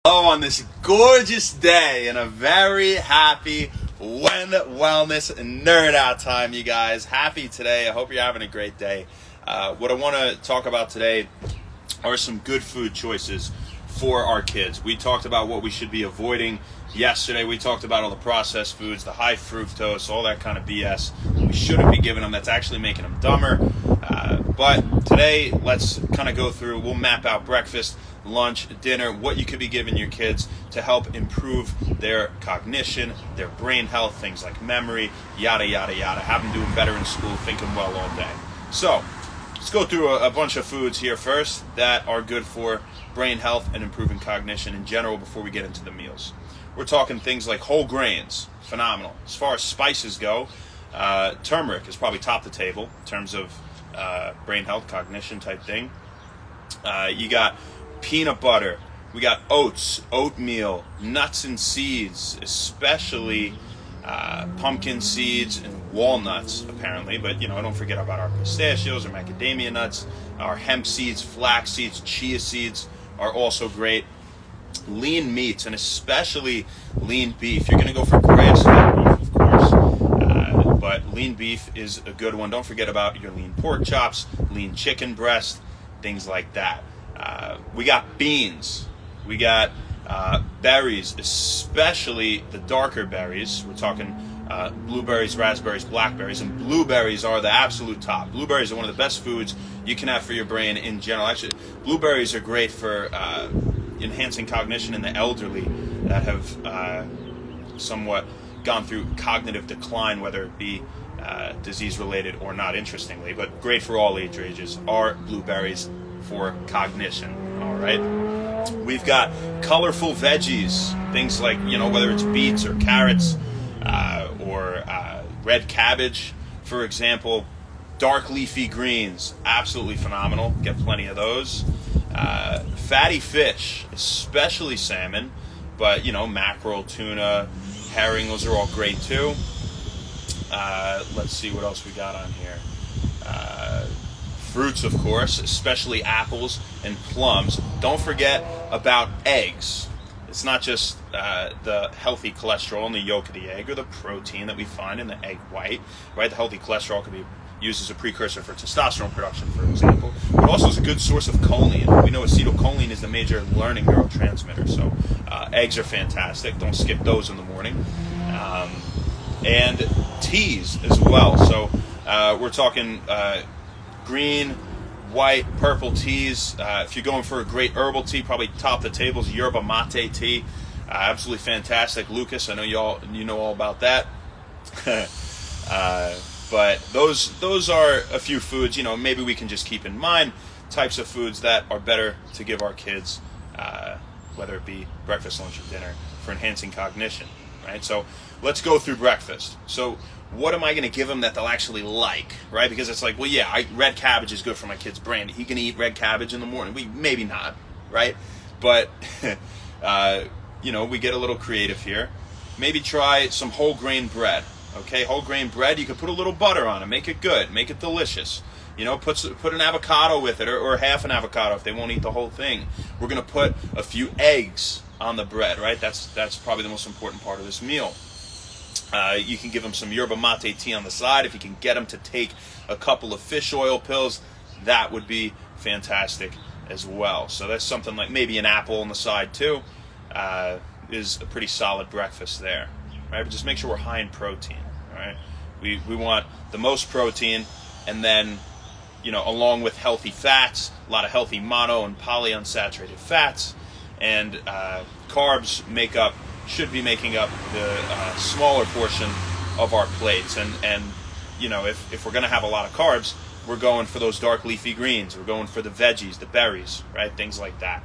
Hello on this gorgeous day and a very happy When Wellness Nerd Out time, you guys. Happy today. I hope you're having a great day. What I want to talk about today are some good food choices for our kids. We talked about what we should be avoiding yesterday. We talked about all the processed foods, the high fructose, all that kind of BS we shouldn't be giving them that's actually making them dumber. But today, let's kind of go through, we'll map out breakfast, lunch, dinner, what you could be giving your kids to help improve their cognition, their brain health, things like memory, yada, yada, yada. Have them doing better in school, thinking well all day. So, let's go through a bunch of foods here first that are good for brain health and improving cognition in general before we get into the meals. We're talking things like whole grains, phenomenal. As far as spices go, turmeric is probably top of the table in terms of brain health, cognition type thing. You got peanut butter, we got oats, oatmeal, nuts and seeds, especially pumpkin seeds and walnuts, apparently. But, don't forget about our pistachios or macadamia nuts, our hemp seeds, flax seeds, chia seeds are also great. Lean meats, and especially lean beef. You're going to go for grass-fed beef, of course, but lean beef is a good one. Don't forget about your lean pork chops, lean chicken breast, things like that. We got beans. We got berries, especially the darker berries. We're talking blueberries, raspberries, blackberries, and blueberries are the absolute top. Blueberries are one of the best foods you can have for your brain in general. Actually, blueberries are great for enhancing cognition in the elderly that have somewhat gone through cognitive decline, whether it be disease-related or not, interestingly, but great for all age ranges are blueberries for cognition. All right. We've got colorful veggies, things like, whether it's beets or carrots or red cabbage, for example. Dark leafy greens, absolutely phenomenal. Get plenty of those. Fatty fish, especially salmon, but, mackerel, tuna, herring, those are all great too. Let's see what else we got on here. Fruits, of course, especially apples and plums. Don't forget about eggs. It's not just the healthy cholesterol in the yolk of the egg or the protein that we find in the egg white, right? The healthy cholesterol can be used as a precursor for testosterone production, for example, but also is a good source of choline. We know acetylcholine is the major learning neurotransmitter, so eggs are fantastic. Don't skip those in the morning. And teas as well. So we're talking green, white, purple teas. If you're going for a great herbal tea, probably top of the table is yerba mate tea. Absolutely fantastic. Lucas, I know you know all about that. But those are a few foods, maybe we can just keep in mind, types of foods that are better to give our kids, whether it be breakfast, lunch, or dinner, for enhancing cognition, right? So let's go through breakfast. So what am I going to give them that they'll actually like, right? Because it's like, well, yeah, red cabbage is good for my kid's brain. He can eat red cabbage in the morning. Maybe not, right? But, we get a little creative here. Maybe try some whole grain bread. Okay, whole grain bread, you can put a little butter on it, make it good, make it delicious. Put an avocado with it, or half an avocado if they won't eat the whole thing. We're going to put a few eggs on the bread, right? That's probably the most important part of this meal. You can give them some yerba mate tea on the side. If you can get them to take a couple of fish oil pills, that would be fantastic as well. So that's something like maybe an apple on the side too, is a pretty solid breakfast there. Right? But just make sure we're high in protein. Right? We want the most protein, and then, along with healthy fats, a lot of healthy mono and polyunsaturated fats, and carbs should be making up the smaller portion of our plates. And if we're going to have a lot of carbs, we're going for those dark leafy greens. We're going for the veggies, the berries, right? Things like that.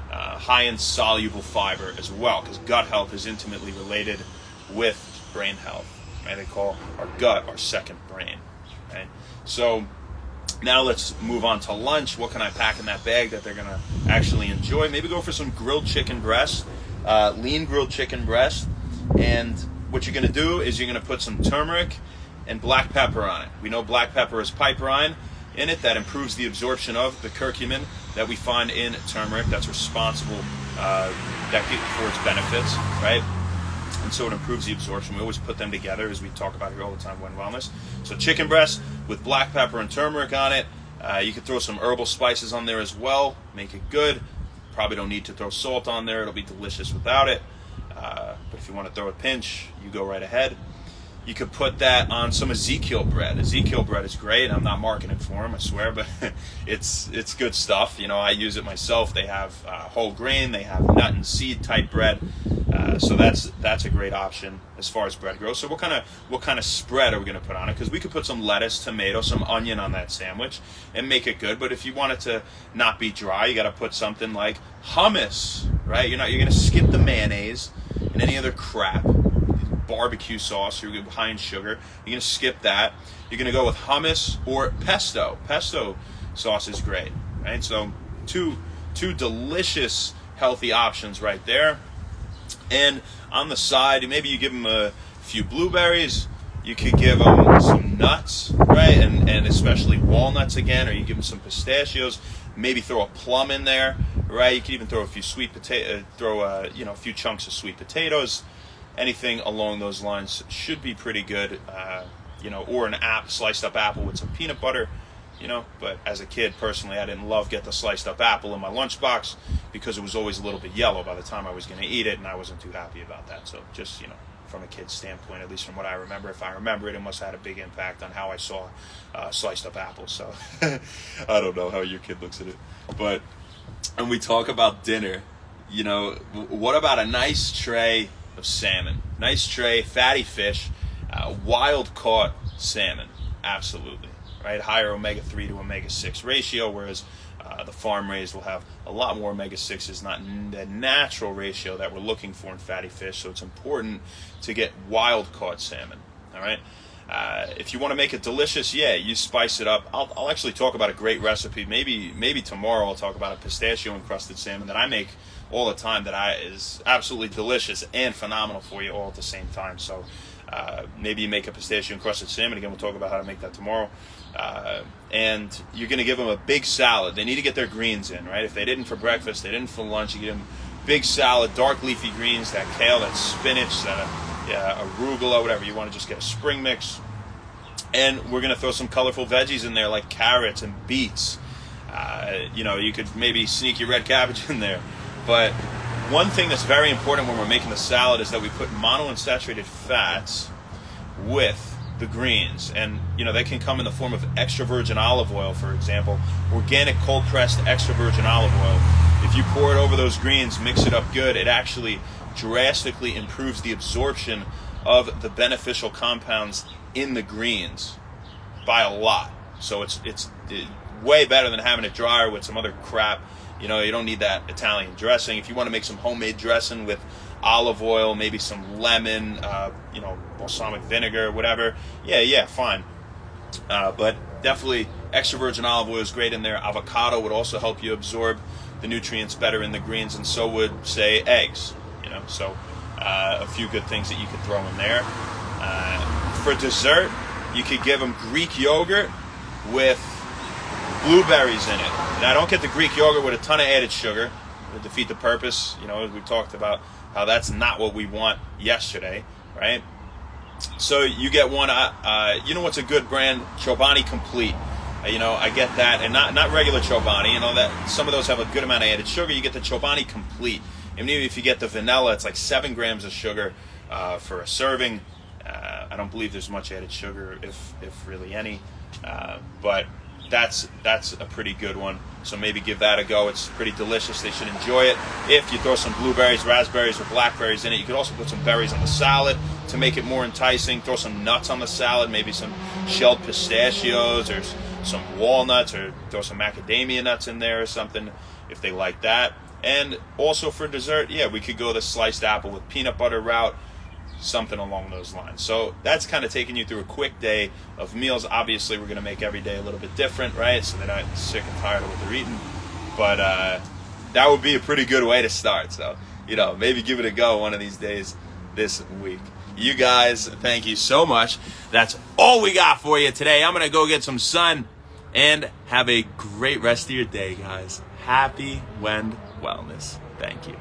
High in soluble fiber as well, because gut health is intimately related with brain health. Right? They call our gut our second brain. Right? So now let's move on to lunch. What can I pack in that bag that they're going to actually enjoy? Maybe go for some grilled chicken breast, lean grilled chicken breast. And what you're going to do is you're going to put some turmeric and black pepper on it. We know black pepper is piperine in it that improves the absorption of the curcumin that we find in turmeric. That's responsible for its benefits, right? And so it improves the absorption. We always put them together, as we talk about here all the time when wellness. So chicken breast with black pepper and turmeric on it. You could throw some herbal spices on there as well, make it good. Probably don't need to throw salt on there. It'll be delicious without it. But if you want to throw a pinch, you go right ahead. You could put that on some Ezekiel bread. Ezekiel bread is great. I'm not marketing for them, I swear, but it's good stuff. You know, I use it myself. They have whole grain. They have nut and seed type bread. So that's a great option as far as bread goes. So what kind of spread are we going to put on it? Because we could put some lettuce, tomato, some onion on that sandwich and make it good. But if you want it to not be dry, you got to put something like hummus, right? You're going to skip the mayonnaise and any other crap. Barbecue sauce, you're high in sugar. You're going to skip that. You're going to go with hummus or pesto. Pesto sauce is great, right? So two delicious, healthy options right there. And on the side, maybe you give them a few blueberries. You could give them some nuts, right? And especially walnuts again, or you give them some pistachios. Maybe throw a plum in there, right? You could even throw a few sweet potato, a few chunks of sweet potatoes. Anything along those lines should be pretty good, or an sliced up apple with some peanut butter, But as a kid, personally, I didn't get the sliced up apple in my lunchbox because it was always a little bit yellow by the time I was going to eat it, and I wasn't too happy about that. So just, from a kid's standpoint, at least from what I remember, if I remember it, it must have had a big impact on how I saw sliced up apples. So I don't know how your kid looks at it. But when we talk about dinner, what about a nice tray of salmon? Nice tray, fatty fish, wild caught salmon, absolutely, right? Higher omega-3 to omega-6 ratio, whereas the farm raised will have a lot more omega-6s, not the natural ratio that we're looking for in fatty fish. So it's important to get wild caught salmon, all right? If you want to make it delicious, you spice it up. I'll actually talk about a great recipe. Maybe tomorrow I'll talk about a pistachio encrusted salmon that I make all the time that is absolutely delicious and phenomenal for you all at the same time. So maybe you make a pistachio encrusted salmon. Again, we'll talk about how to make that tomorrow. And you're going to give them a big salad. They need to get their greens in, right? If they didn't for breakfast, they didn't for lunch, you give them big salad, dark leafy greens, that kale, that spinach, that arugula, whatever. You want to just get a spring mix. And we're going to throw some colorful veggies in there like carrots and beets. You could maybe sneak your red cabbage in there. But one thing that's very important when we're making the salad is that we put monounsaturated fats with the greens. And, they can come in the form of extra virgin olive oil, for example, organic cold pressed extra virgin olive oil. If you pour it over those greens, mix it up good, it actually drastically improves the absorption of the beneficial compounds in the greens by a lot. So it's way better than having it dry with some other crap. You don't need that Italian dressing. If you want to make some homemade dressing with olive oil, maybe some lemon, balsamic vinegar, whatever, fine. But definitely extra virgin olive oil is great in there. Avocado would also help you absorb the nutrients better in the greens, and so would, say, eggs. So a few good things that you could throw in there. For dessert, you could give them Greek yogurt with blueberries in it. Now, don't get the Greek yogurt with a ton of added sugar. It'll defeat the purpose. We talked about how that's not what we want yesterday, right? So you get one, what's a good brand? Chobani Complete. I get that, and not regular Chobani. That some of those have a good amount of added sugar. You get the Chobani Complete. And even if you get the vanilla, it's like 7 grams of sugar for a serving. I don't believe there's much added sugar, if really any. But that's a pretty good one. So maybe give that a go. It's pretty delicious. They should enjoy it. If you throw some blueberries, raspberries, or blackberries in it, you could also put some berries on the salad to make it more enticing. Throw some nuts on the salad, maybe some shelled pistachios or some walnuts, or throw some macadamia nuts in there or something if they like that. And also for dessert, we could go the sliced apple with peanut butter route, something along those lines. So that's kind of taking you through a quick day of meals. Obviously, we're going to make every day a little bit different, right? So they're not sick and tired of what they're eating. But that would be a pretty good way to start. So, maybe give it a go one of these days this week. You guys, thank you so much. That's all we got for you today. I'm going to go get some sun and have a great rest of your day, guys. Happy Wend Wellness. Thank you.